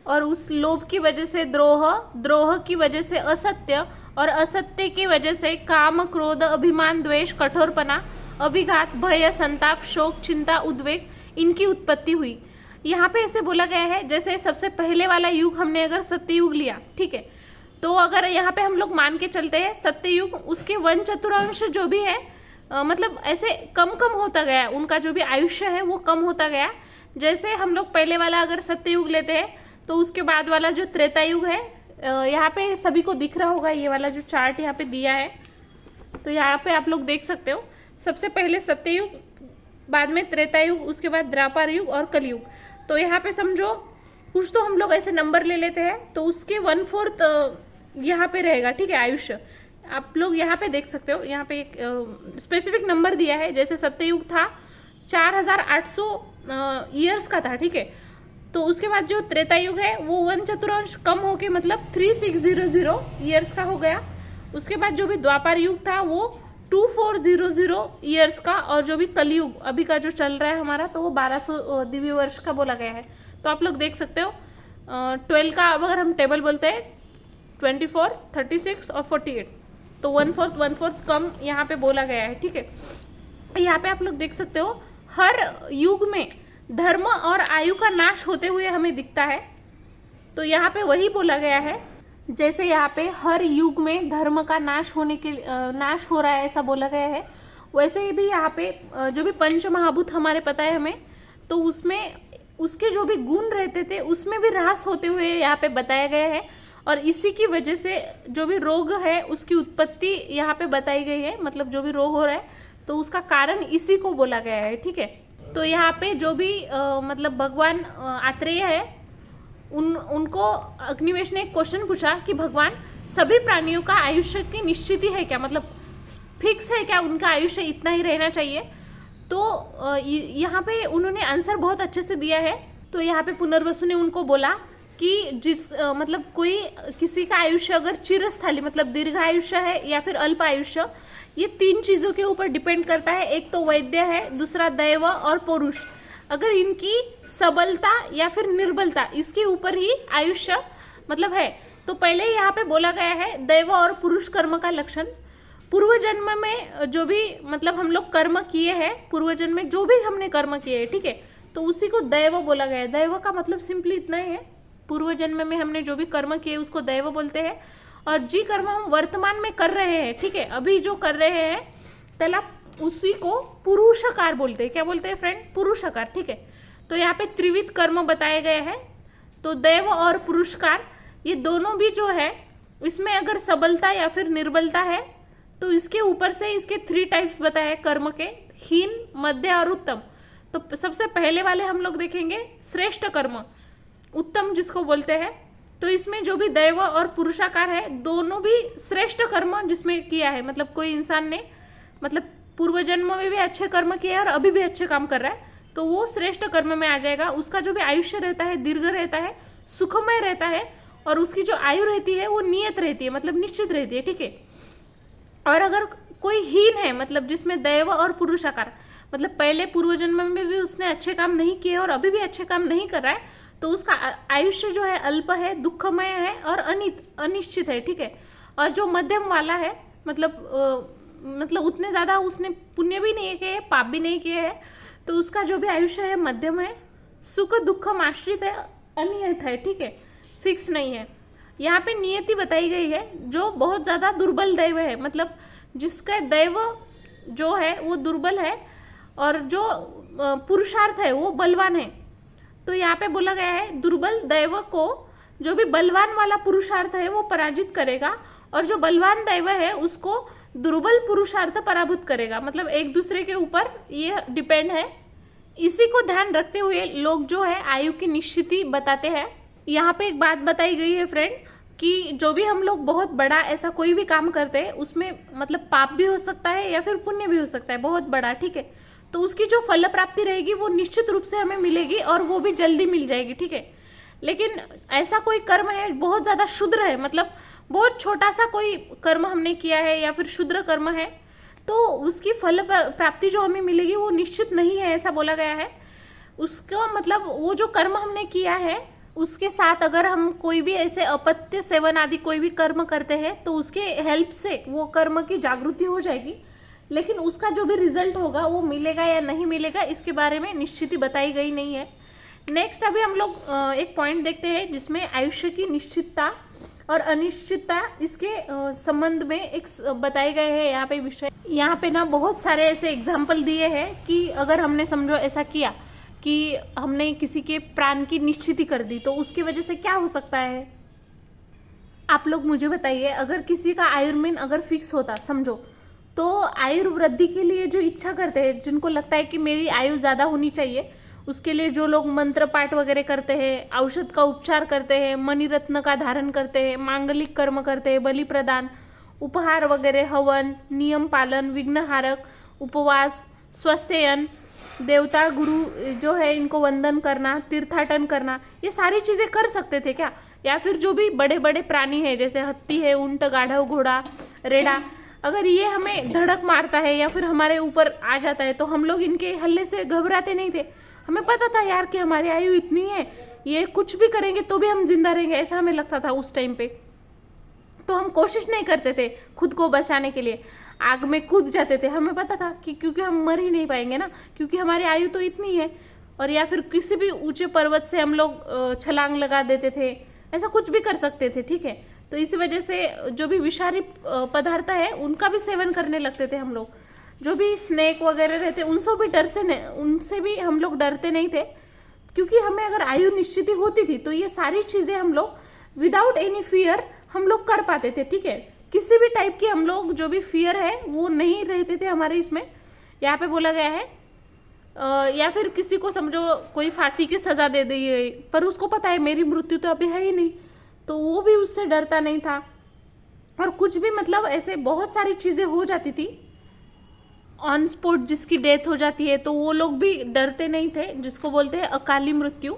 और उस लोभ की वजह से द्रोह, द्रोह की वजह से असत्य और असत्य की वजह से काम, क्रोध, अभिमान, द्वेष, कठोरपना, अभिघात, भय, संताप, शोक, चिंता, उद्वेग, इनकी उत्पत्ति हुई। यहाँ पे ऐसे बोला गया है जैसे सबसे पहले वाला युग हमने अगर सत्ययुग लिया, ठीक है, तो अगर यहाँ पे हम लोग मान के चलते हैं सत्ययुग, उसके 1/4 जो भी है मतलब ऐसे कम कम होता गया, उनका जो भी आयुष्य है वो कम होता गया। जैसे हम लोग पहले वाला अगर सत्ययुग लेते हैं तो उसके बाद वाला जो त्रेता युग है, यहाँ पे सभी को दिख रहा होगा ये वाला जो चार्ट यहाँ पे दिया है, तो यहाँ पे आप लोग देख सकते हो सबसे पहले सत्ययुग, बाद में त्रेता युग, उसके बाद द्वापर युग और कलयुग। तो यहाँ पे समझो कुछ तो हम लोग ऐसे नंबर ले लेते हैं तो उसके 1/4 यहाँ पे रहेगा, ठीक है, आयुष्य। आप लोग यहाँ पे देख सकते हो, यहाँ पे एक स्पेसिफिक नंबर दिया है, जैसे सत्ययुग था 4800 ईयर्स का था, ठीक है, तो उसके बाद जो त्रेता युग है वो 1/4 कम होके मतलब 3600 ईयर्स का हो गया। उसके बाद जो भी द्वापर युग था वो 2400 ईयर्स का, और जो भी कलयुग अभी का जो चल रहा है हमारा तो वो 1200 दिव्य वर्ष का बोला गया है। तो आप लोग देख सकते हो 12 का अगर हम टेबल बोलते हैं 24, 36 और 48, तो 1/4 कम यहाँ पे बोला गया है, ठीक है। यहाँ पे आप लोग देख सकते हो हर युग में धर्म और आयु का नाश होते हुए हमें दिखता है। तो यहाँ पे वही बोला गया है, जैसे यहाँ पे हर युग में धर्म का नाश होने के नाश हो रहा है ऐसा बोला गया है, वैसे ही भी यहाँ पे जो भी पंच महाभूत हमारे पता है हमें, तो उसमें उसके जो भी गुण रहते थे उसमें भी ह्रास होते हुए यहाँ पे बताया गया है। और इसी की वजह से जो भी रोग है उसकी उत्पत्ति यहाँ पे बताई गई है, मतलब जो भी रोग हो रहा है तो उसका कारण इसी को बोला गया है, ठीक है। तो यहाँ पे जो भी मतलब भगवान आत्रेय है उनको अग्निवेश ने एक क्वेश्चन पूछा कि भगवान सभी प्राणियों का आयुष्य की निश्चित है क्या, मतलब फिक्स है क्या, उनका आयुष्य इतना ही रहना चाहिए। तो यहाँ पे उन्होंने आंसर बहुत अच्छे से दिया है। तो यहाँ पे पुनर्वसु ने उनको बोला कि जिस मतलब कोई किसी का आयुष्य अगर चिरस्थायी मतलब दीर्घ आयुष्य है या फिर अल्प आयुष्य, ये 3 चीजों के ऊपर डिपेंड करता है। एक तो वैद्य है, दूसरा दैव और पुरुष। अगर इनकी सबलता या फिर निर्बलता इसके ऊपर ही आयुष्य मतलब है। तो पहले यहाँ पे बोला गया है दैव और पुरुष कर्म का लक्षण। पूर्व जन्म में जो भी मतलब हम लोग कर्म किए हैं, पूर्व जन्म में जो भी हमने कर्म किए हैं, ठीक है, तो उसी को दैव बोला गया है। दैव का मतलब सिंपली इतना ही है, पूर्व जन्म में हमने जो भी कर्म किए उसको दैव बोलते हैं। और जी कर्म हम वर्तमान में कर रहे हैं, ठीक है, अभी जो कर रहे हैं पहला उसी को पुरुषकार बोलते हैं। क्या बोलते हैं फ्रेंड? पुरुषकार, ठीक है। तो यहाँ पे त्रिविध कर्म बताए गए हैं। तो दैव और पुरुषकार ये दोनों भी जो है इसमें अगर सबलता या फिर निर्बलता है तो इसके ऊपर से इसके 3 टाइप्स बताए कर्म के, हीन, मध्य और उत्तम। तो सबसे पहले वाले हम लोग देखेंगे श्रेष्ठ कर्म, उत्तम जिसको बोलते हैं। तो इसमें जो भी दैव और पुरुषाकार है दोनों भी श्रेष्ठ कर्म जिसमें किया है, मतलब कोई इंसान ने मतलब पूर्व जन्म में भी अच्छे कर्म किए और अभी भी अच्छे काम कर रहा है तो वो श्रेष्ठ कर्म में आ जाएगा। उसका जो भी आयुष्य रहता है दीर्घ रहता है, सुखमय रहता है, और उसकी जो आयु रहती है वो नियत रहती है, मतलब निश्चित रहती है, ठीक है। और अगर कोई हीन है मतलब जिसमें दैव और पुरुषाकार मतलब पहले पूर्व जन्म में भी उसने अच्छे काम नहीं किए और अभी भी अच्छे काम नहीं कर रहा है, तो उसका आयुष्य जो है अल्प है, दुखमय है और अनिश्चित है, ठीक है। और जो मध्यम वाला है मतलब उतने ज़्यादा उसने पुण्य भी नहीं किए, पाप भी नहीं किए हैं, तो उसका जो भी आयुष्य है मध्यम है, सुख दुखम आश्रित है, अनियत है, ठीक है, फिक्स नहीं है। यहाँ पे नियति बताई गई है जो बहुत ज़्यादा दुर्बल दैव है, मतलब जिसका दैव जो है वो दुर्बल है और जो पुरुषार्थ है वो बलवान है। तो यहाँ पे बोला गया है दुर्बल दैव को जो भी बलवान वाला पुरुषार्थ है वो पराजित करेगा, और जो बलवान दैव है उसको दुर्बल पुरुषार्थ पराभूत करेगा। मतलब एक दूसरे के ऊपर ये डिपेंड है। इसी को ध्यान रखते हुए लोग जो है आयु की निश्चिति बताते हैं। यहाँ पे एक बात बताई गई है फ्रेंड कि जो भी हम लोग बहुत बड़ा ऐसा कोई भी काम करते हैं उसमें मतलब पाप भी हो सकता है या फिर पुण्य भी हो सकता है बहुत बड़ा, ठीक है। तो उसकी जो फल प्राप्ति रहेगी वो निश्चित रूप से हमें मिलेगी और वो भी जल्दी मिल जाएगी, ठीक है। लेकिन ऐसा कोई कर्म है बहुत ज़्यादा शुद्र है, मतलब बहुत छोटा सा कोई कर्म हमने किया है या फिर क्षुद्र कर्म है तो उसकी फल प्राप्ति जो हमें मिलेगी वो निश्चित नहीं है, ऐसा बोला गया है। उसका मतलब वो जो कर्म हमने किया है उसके साथ अगर हम कोई भी ऐसे अपत्य सेवन आदि कोई भी कर्म करते हैं तो उसके हेल्प से वो कर्म की जागृति हो जाएगी, लेकिन उसका जो भी रिजल्ट होगा वो मिलेगा या नहीं मिलेगा इसके बारे में निश्चित बताई गई नहीं है। नेक्स्ट अभी हम लोग एक पॉइंट देखते हैं जिसमें आयुष्य की निश्चितता और अनिश्चितता इसके संबंध में एक बताए गए हैं यहाँ पे विषय। यहाँ पे ना बहुत सारे ऐसे एग्जाम्पल दिए हैं कि अगर हमने समझो ऐसा किया कि हमने किसी के प्राण की निश्चिति कर दी तो उसकी वजह से क्या हो सकता है। आप लोग मुझे बताइए, अगर किसी का आयुर्मान अगर फिक्स होता समझो, तो आयुर्वृद्धि के लिए जो इच्छा करते हैं, जिनको लगता है कि मेरी आयु ज़्यादा होनी चाहिए, उसके लिए जो लोग मंत्र पाठ वगैरह करते हैं, औषध का उपचार करते हैं, मणिरत्न का धारण करते हैं, मांगलिक कर्म करते हैं, बलि प्रदान, उपहार वगैरह, हवन, नियम पालन, विघ्नहारक, उपवास, स्वस्थयन, देवता गुरु जो है इनको वंदन करना, तीर्थाटन करना, ये सारी चीज़ें कर सकते थे क्या। या फिर जो भी बड़े बड़े प्राणी है जैसे हत्ती है, ऊंट, गाढ़व, घोड़ा, रेड़ा, अगर ये हमें धड़क मारता है या फिर हमारे ऊपर आ जाता है तो हम लोग इनके हल्ले से घबराते नहीं थे। हमें पता था यार कि हमारी आयु इतनी है, ये कुछ भी करेंगे तो भी हम जिंदा रहेंगे, ऐसा हमें लगता था उस टाइम पे। तो हम कोशिश नहीं करते थे खुद को बचाने के लिए, आग में कूद जाते थे। हमें पता था कि क्योंकि हम मर ही नहीं पाएंगे ना, क्योंकि हमारी आयु तो इतनी है। और या फिर किसी भी ऊंचे पर्वत से हम लोग छलांग लगा देते थे, ऐसा कुछ भी कर सकते थे, ठीक है। तो इसी वजह से जो भी विषारी पदार्थ है उनका भी सेवन करने लगते थे हम लोग। जो भी स्नेक वगैरह रहते उनसे भी हम लोग डरते नहीं थे, क्योंकि हमें अगर आयु निश्चित होती थी तो ये सारी चीज़ें हम लोग विदाउट एनी फियर हम लोग कर पाते थे, ठीक है। किसी भी टाइप की हम लोग जो भी फियर है वो नहीं रहते थे हमारे इसमें। यहाँ पे बोला गया है या फिर किसी को समझो कोई फांसी की सजा दे दी है पर उसको पता है मेरी मृत्यु तो अभी है ही नहीं, तो वो भी उससे डरता नहीं था। और कुछ भी मतलब ऐसे बहुत सारी चीज़ें हो जाती थी ऑन स्पॉट, जिसकी डेथ हो जाती है तो वो लोग भी डरते नहीं थे, जिसको बोलते हैं अकाली मृत्यु।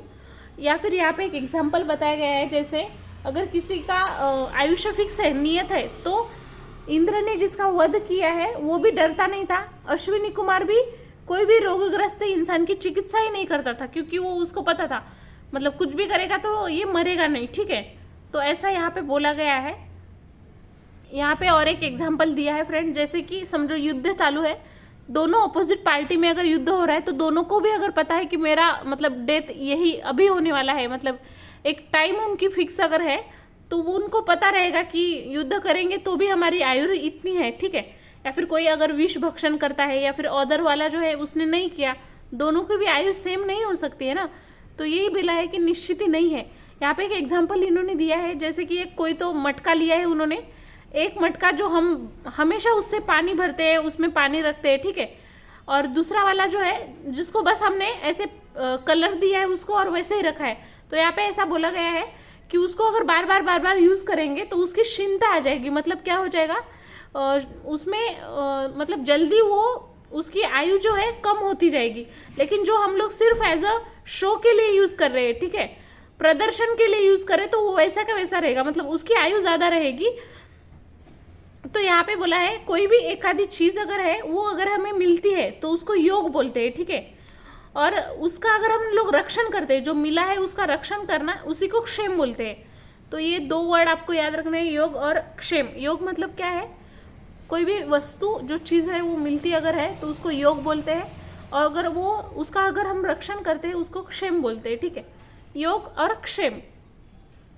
या फिर यहाँ पे एक एग्जाम्पल बताया गया है, जैसे अगर किसी का आयुष्य फिक्स है, नियत है, तो इंद्र ने जिसका वध किया है वो भी डरता नहीं था। अश्विनी कुमार भी कोई भी रोगग्रस्त इंसान की चिकित्सा ही नहीं करता था, क्योंकि वो उसको पता था मतलब कुछ भी करेगा तो ये मरेगा नहीं, ठीक है। तो ऐसा यहाँ पे बोला गया है। यहाँ पे और एक एग्जाम्पल दिया है फ्रेंड, जैसे कि समझो युद्ध चालू है, दोनों अपोजिट पार्टी में अगर युद्ध हो रहा है तो दोनों को भी अगर पता है कि मेरा मतलब डेथ यही अभी होने वाला है, मतलब एक टाइम उनकी फिक्स अगर है, तो वो उनको पता रहेगा कि युद्ध करेंगे तो भी हमारी आयु इतनी है, ठीक है। या फिर कोई अगर विष भक्षण करता है या फिर अदर वाला जो है उसने नहीं किया, दोनों की भी आयु सेम नहीं हो सकती है ना। तो यही बोला है कि निश्चित ही नहीं है। यहाँ पे एक एग्जाम्पल इन्होंने दिया है, जैसे कि एक कोई तो मटका लिया है उन्होंने, एक मटका जो हम हमेशा उससे पानी भरते हैं, उसमें पानी रखते हैं, ठीक है। और दूसरा वाला जो है जिसको बस हमने ऐसे कलर दिया है उसको और वैसे ही रखा है। तो यहाँ पे ऐसा बोला गया है कि उसको अगर बार बार यूज़ करेंगे तो उसकी क्षीणता आ जाएगी, मतलब क्या हो जाएगा उसमें मतलब जल्दी वो उसकी आयु जो है कम होती जाएगी। लेकिन जो हम लोग सिर्फ एज अ शो के लिए यूज़ कर रहे हैं, ठीक है, प्रदर्शन के लिए यूज़ करें तो वो वैसा का वैसा रहेगा, मतलब उसकी आयु ज़्यादा रहेगी। तो यहाँ पे बोला है कोई भी एक आधी चीज़ अगर है वो अगर हमें मिलती है तो उसको योग बोलते हैं, ठीक है। और उसका अगर हम लोग रक्षण करते हैं, जो मिला है उसका रक्षण करना, उसी को क्षेम बोलते हैं। तो ये दो वर्ड आपको याद रखना है, योग और क्षेम। योग मतलब क्या है, कोई भी वस्तु जो चीज़ है वो मिलती अगर है तो उसको योग बोलते हैं, और अगर वो उसका अगर हम रक्षण करते हैं उसको क्षेम बोलते हैं, ठीक है। योग और क्षेम।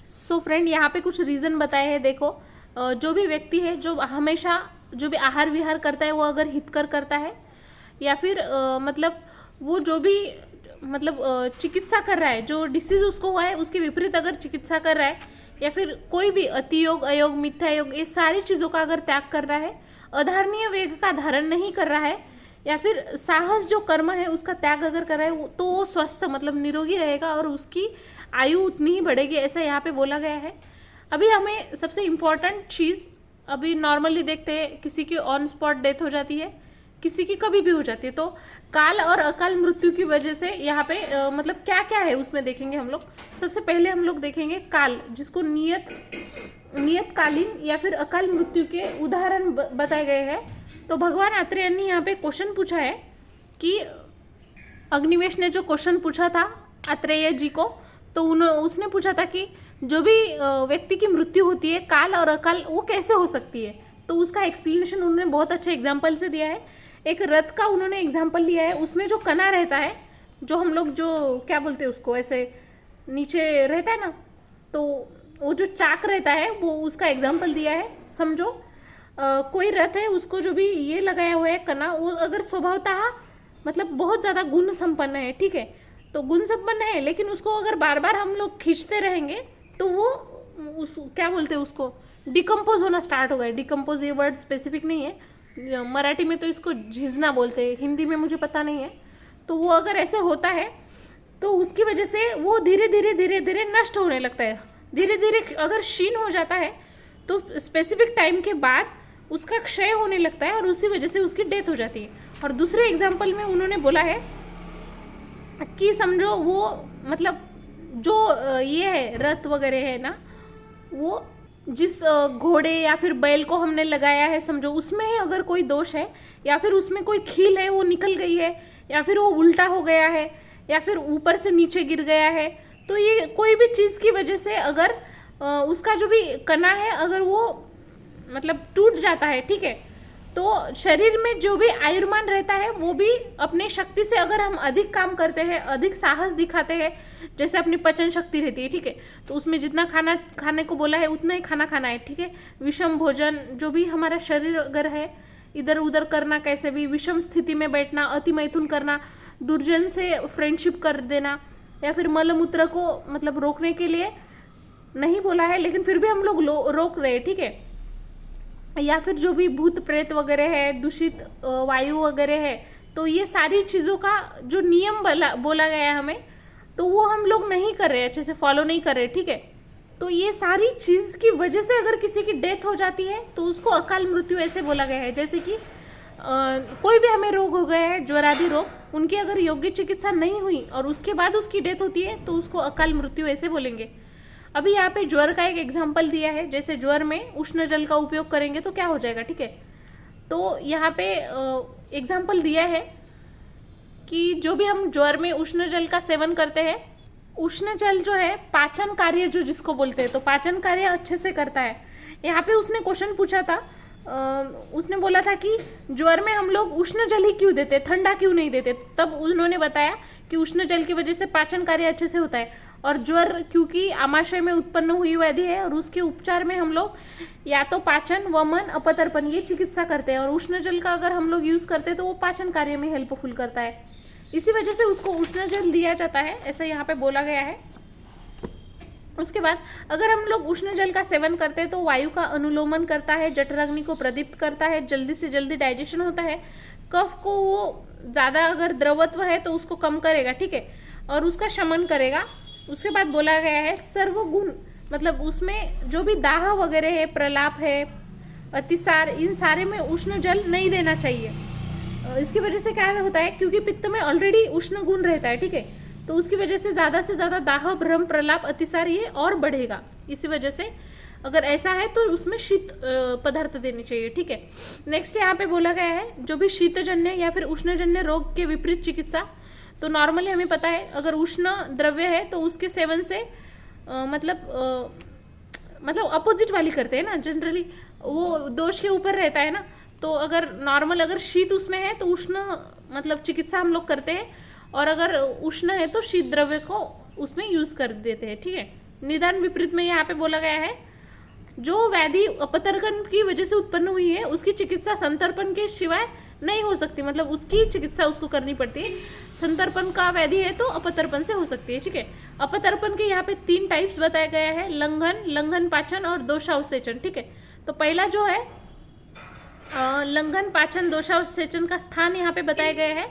सो फ्रेंड यहाँ पे कुछ रीज़न बताए हैं। देखो, जो भी व्यक्ति है जो हमेशा जो भी आहार विहार करता है वो अगर हितकर करता है, या फिर मतलब वो जो भी मतलब चिकित्सा कर रहा है, जो डिसीज उसको हुआ है उसके विपरीत अगर चिकित्सा कर रहा है, या फिर कोई भी अतियोग, अयोग, मिथ्या योग, ये सारी चीज़ों का अगर त्याग कर रहा है, अधारणीय वेग का धारण नहीं कर रहा है, या फिर साहस जो कर्म है उसका त्याग अगर कर रहा है, तो वो स्वस्थ मतलब निरोगी रहेगा और उसकी आयु उतनी ही बढ़ेगी, ऐसा यहाँ पे बोला गया है। अभी हमें सबसे इम्पॉर्टेंट चीज़, अभी नॉर्मली देखते हैं किसी की ऑन स्पॉट डेथ हो जाती है, किसी की कभी भी हो जाती है, तो काल और अकाल मृत्यु की वजह से यहाँ पे मतलब क्या क्या है उसमें देखेंगे हम लोग। सबसे पहले हम लोग देखेंगे काल, जिसको नियत नियतकालीन या फिर अकाल मृत्यु के उदाहरण बताए गए हैं। तो भगवान आत्रेय ने यहाँ पे क्वेश्चन पूछा है कि अग्निवेश ने जो क्वेश्चन पूछा था आत्रेय जी को, तो उसने पूछा था कि जो भी व्यक्ति की मृत्यु होती है काल और अकाल वो कैसे हो सकती है। तो उसका एक्सप्लेनेशन उन्होंने बहुत अच्छे एग्जाम्पल से दिया है। एक रथ का उन्होंने एग्जाम्पल लिया है, उसमें जो कना रहता है, जो हम लोग जो क्या बोलते हैं उसको, ऐसे नीचे रहता है ना, तो वो जो चाक रहता है वो उसका एग्जाम्पल दिया है। समझो कोई रथ है, उसको जो भी ये लगाया हुआ है कना, वो अगर स्वभावतः मतलब बहुत ज़्यादा गुण संपन्न है, ठीक है, तो गुण संपन्न है, लेकिन उसको अगर बार बार हम लोग खींचते रहेंगे तो वो उस क्या बोलते हैं उसको, डिकम्पोज होना स्टार्ट होगा। डिकम्पोज ये वर्ड स्पेसिफिक नहीं है, मराठी में तो इसको झिझना बोलते हैं, हिंदी में मुझे पता नहीं है। तो वो अगर ऐसे होता है तो उसकी वजह से वो धीरे धीरे नष्ट होने लगता है। धीरे धीरे अगर क्षीण हो जाता है तो स्पेसिफिक टाइम के बाद उसका क्षय होने लगता है और उसी वजह से उसकी डेथ हो जाती है। और दूसरे एग्जाम्पल में उन्होंने बोला है कि समझो वो मतलब जो ये है रथ वगैरह है ना, वो जिस घोड़े या फिर बैल को हमने लगाया है, समझो उसमें अगर कोई दोष है या फिर उसमें कोई खील है वो निकल गई है, या फिर वो उल्टा हो गया है, या फिर ऊपर से नीचे गिर गया है, तो ये कोई भी चीज़ की वजह से अगर उसका जो भी कना है अगर वो मतलब टूट जाता है, ठीक है, तो शरीर में जो भी आयुर्मान रहता है वो भी अपने शक्ति से अगर हम अधिक काम करते हैं, अधिक साहस दिखाते हैं, जैसे अपनी पचन शक्ति रहती है, ठीक है, तो उसमें जितना खाना खाने को बोला है उतना ही खाना खाना है, ठीक है। विषम भोजन, जो भी हमारा शरीर अगर है इधर उधर करना, कैसे भी विषम स्थिति में बैठना, अति मैथुन करना, दुर्जन से फ्रेंडशिप कर देना, या फिर मलमूत्र को मतलब रोकने के लिए नहीं बोला है लेकिन फिर भी हम लोग रोक रहे हैं, ठीक है। या फिर जो भी भूत प्रेत वगैरह है, दूषित वायु वगैरह है, तो ये सारी चीज़ों का जो नियम बोला गया है हमें, तो वो हम लोग नहीं कर रहे, अच्छे से फॉलो नहीं कर रहे, ठीक है। तो ये सारी चीज़ की वजह से अगर किसी की डेथ हो जाती है तो उसको अकाल मृत्यु ऐसे बोला गया है। जैसे कि कोई भी हमें रोग हो गया है, ज्वर आदि रोग, उनकी अगर योग्य चिकित्सा नहीं हुई और उसके बाद उसकी डेथ होती है तो उसको अकाल मृत्यु ऐसे बोलेंगे। अभी यहाँ पे ज्वर का एक एग्जाम्पल दिया है, जैसे ज्वर में उष्ण जल का उपयोग करेंगे तो क्या हो जाएगा, ठीक है। तो यहाँ पे एग्जाम्पल दिया है कि जो भी हम ज्वर में उष्ण जल का सेवन करते हैं, उष्ण जल जो है पाचन कार्य जो जिसको बोलते हैं, तो पाचन कार्य अच्छे से करता है। यहाँ पे उसने क्वेश्चन पूछा था, उसने बोला था कि ज्वर में हम लोग उष्ण जल ही क्यों देते, ठंडा क्यों नहीं देते। तब उन्होंने बताया कि उष्ण जल की वजह से पाचन कार्य अच्छे से होता है, और ज्वर क्योंकि आमाशय में उत्पन्न हुई व्याधि है और उसके उपचार में हम लोग या तो पाचन, वमन, अपतर्पण ये चिकित्सा करते हैं, और उष्ण जल का अगर हम लोग यूज करते हैं तो वो पाचन कार्य में हेल्पफुल करता है, इसी वजह से उसको उष्ण जल दिया जाता है, ऐसा यहाँ पे बोला गया है। उसके बाद अगर हम लोग उष्ण जल का सेवन करते हैं तो वायु का अनुलोमन करता है, जठराग्नि को प्रदीप्त करता है, जल्दी से जल्दी डाइजेशन होता है, कफ को वो ज़्यादा अगर द्रवत्व है तो उसको कम करेगा, ठीक है, और उसका शमन करेगा। उसके बाद बोला गया है सर्वगुण, मतलब उसमें जो भी दाह वगैरह है, प्रलाप है, अतिसार, इन सारे में उष्ण जल नहीं देना चाहिए। इसकी वजह से क्या होता है, क्योंकि पित्त में ऑलरेडी उष्ण गुण रहता है, ठीक है, तो उसकी वजह से ज़्यादा दाह, भ्रम, प्रलाप, अतिसार ये और बढ़ेगा। इसी वजह से अगर ऐसा है तो उसमें शीत पदार्थ देने चाहिए, ठीक है। नेक्स्ट यहाँ पे बोला गया है जो भी शीतजन्य या फिर उष्णजन्य रोग के विपरीत चिकित्सा, तो नॉर्मली हमें पता है अगर उष्ण द्रव्य है तो उसके सेवन से मतलब अपोजिट वाली करते हैं ना, जनरली वो दोष के ऊपर रहता है ना, तो अगर नॉर्मल अगर शीत उसमें है तो उष्ण मतलब चिकित्सा हम लोग करते हैं, और अगर उष्ण है तो शीत द्रव्य को उसमें यूज कर देते हैं, ठीक है। निदान विपरीत में यहाँ पे बोला गया है जो व्याधि अपतर्पण की वजह से उत्पन्न हुई है उसकी चिकित्सा संतर्पण के सिवाय नहीं हो सकती, मतलब उसकी चिकित्सा उसको करनी पड़ती है। संतर्पण का व्याधि है तो अपतर्पण से हो सकती है, ठीक है। अपतर्पण के यहाँ पे 3 टाइप्स बताया गया है, लंघन, लंघन पाचन और दोषावसेचन, ठीक है। तो पहला जो है लंघन पाचन दोषावसेचन का स्थान यहाँ पे बताया गया है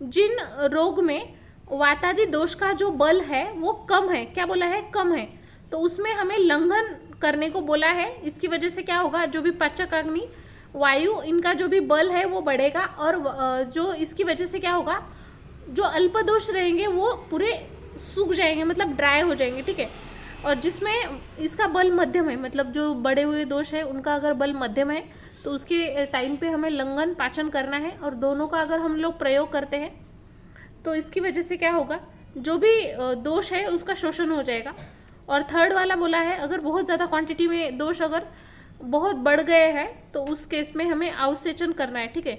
जिन रोग में वातादि दोष का जो बल है वो कम है, क्या बोला है, कम है, तो उसमें हमें लंघन करने को बोला है। इसकी वजह से क्या होगा, जो भी पाचक अग्नि, वायु, इनका जो भी बल है वो बढ़ेगा, और जो इसकी वजह से क्या होगा, जो अल्प दोष रहेंगे वो पूरे सूख जाएंगे, मतलब ड्राई हो जाएंगे, ठीक है। और जिसमें इसका बल मध्यम है, मतलब जो बड़े हुए दोष है उनका अगर बल मध्यम है तो उसके टाइम पे हमें लंघन पाचन करना है, और दोनों का अगर हम लोग प्रयोग करते हैं तो इसकी वजह से क्या होगा, जो भी दोष है उसका शोषण हो जाएगा। और थर्ड वाला बोला है, अगर बहुत ज़्यादा क्वांटिटी में दोष अगर बहुत बढ़ गए हैं तो उस केस में हमें अवसेचन करना है, ठीक है,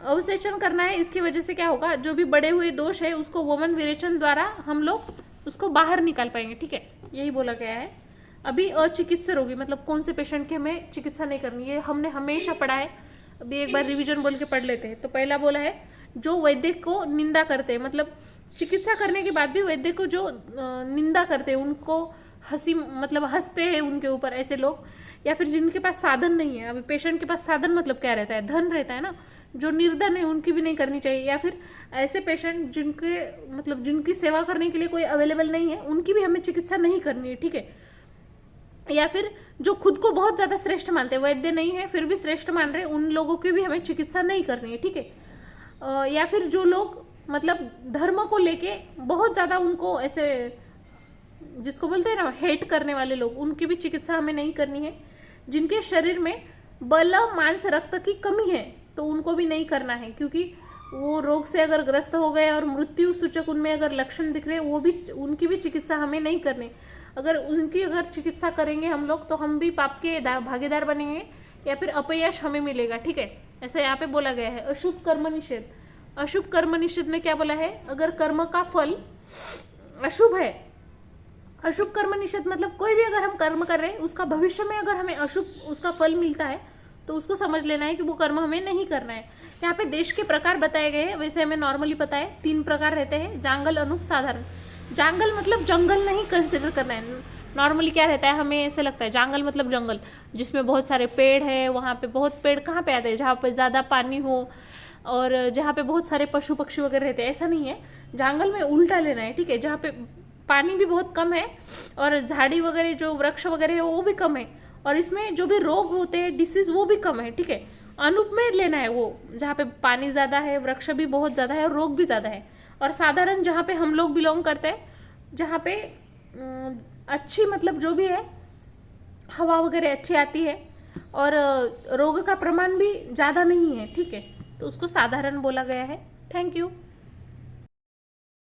अवसेचन करना है। इसकी वजह से क्या होगा, जो भी बड़े हुए दोष है उसको वमन विरेचन द्वारा हम लोग उसको बाहर निकाल पाएंगे, ठीक है, यही बोला गया है। अभी अचिकित्सक रोगी मतलब कौन से पेशेंट की हमें चिकित्सा नहीं करनी, ये हमने हमेशा पढ़ा है, अभी एक बार रिवीजन बोल के पढ़ लेते हैं। तो पहला बोला है जो वैद्य को निंदा करते हैं, मतलब चिकित्सा करने के बाद भी वैद्य को जो निंदा करते हैं, उनको हंसी मतलब हंसते हैं उनके ऊपर ऐसे लोग, या फिर जिनके पास साधन नहीं है। अभी पेशेंट के पास साधन मतलब क्या रहता है, धन रहता है ना, जो निर्धन है उनकी भी नहीं करनी चाहिए, या फिर ऐसे पेशेंट जिनके मतलब जिनकी सेवा करने के लिए कोई अवेलेबल नहीं है उनकी भी हमें चिकित्सा नहीं करनी है, ठीक है। या फिर जो खुद को बहुत ज़्यादा श्रेष्ठ मानते हैं, वैद्य नहीं है फिर भी श्रेष्ठ मान रहे हैं, उन लोगों की भी हमें चिकित्सा नहीं करनी है, ठीक है। या फिर जो लोग मतलब धर्म को लेके बहुत ज़्यादा उनको ऐसे जिसको बोलते हैं ना हेट करने वाले लोग, उनकी भी चिकित्सा हमें नहीं करनी है। जिनके शरीर में बल मांस रक्त की कमी है तो उनको भी नहीं करना है, क्योंकि वो रोग से अगर ग्रस्त हो गए और मृत्यु सूचक उनमें अगर लक्षण दिख रहे हैं, वो भी उनकी भी चिकित्सा हमें नहीं करनी। अगर उनकी अगर चिकित्सा करेंगे हम लोग तो हम भी पाप के भागीदार बनेंगे या फिर अपयश हमें मिलेगा, ठीक है। ऐसा यहाँ पे बोला गया है। अशुभ कर्म निषेध, अशुभ कर्म निषेध में क्या बोला है, अगर कर्म का फल अशुभ है, अशुभ कर्म निषेध मतलब कोई भी अगर हम कर्म कर रहे हैं उसका भविष्य में अगर हमें अशुभ उसका फल मिलता है तो उसको समझ लेना है कि वो कर्म हमें नहीं करना है। यहाँ पे देश के प्रकार बताए गए हैं, वैसे हमें नॉर्मली पता है 3 प्रकार रहते हैं, जांगल, अनूप, साधारण। जांगल मतलब जंगल नहीं कंसिडर करना है। नॉर्मली क्या रहता है, हमें ऐसे लगता है जांगल मतलब जंगल जिसमें बहुत सारे पेड़ है, वहाँ पे बहुत पेड़ कहाँ पे आते हैं, जहाँ पे ज़्यादा पानी हो और जहाँ पे बहुत सारे पशु पक्षी वगैरह रहते हैं, ऐसा नहीं है। जांगल में उल्टा लेना है, ठीक है, जहाँ पे पानी भी बहुत कम है और झाड़ी वगैरह जो वृक्ष वगैरह है वो भी कम है, और इसमें जो भी रोग होते हैं डिसीज वो भी कम है, ठीक है। अनूप में लेना है वो जहाँ पे पानी ज़्यादा है, वृक्ष भी बहुत ज़्यादा है और रोग भी ज़्यादा है। और साधारण जहाँ पे हम लोग बिलोंग करते हैं, जहाँ पे अच्छी मतलब जो भी है हवा वगैरह अच्छी आती है और रोग का प्रमाण भी ज़्यादा नहीं है, ठीक है, तो उसको साधारण बोला गया है। Thank you.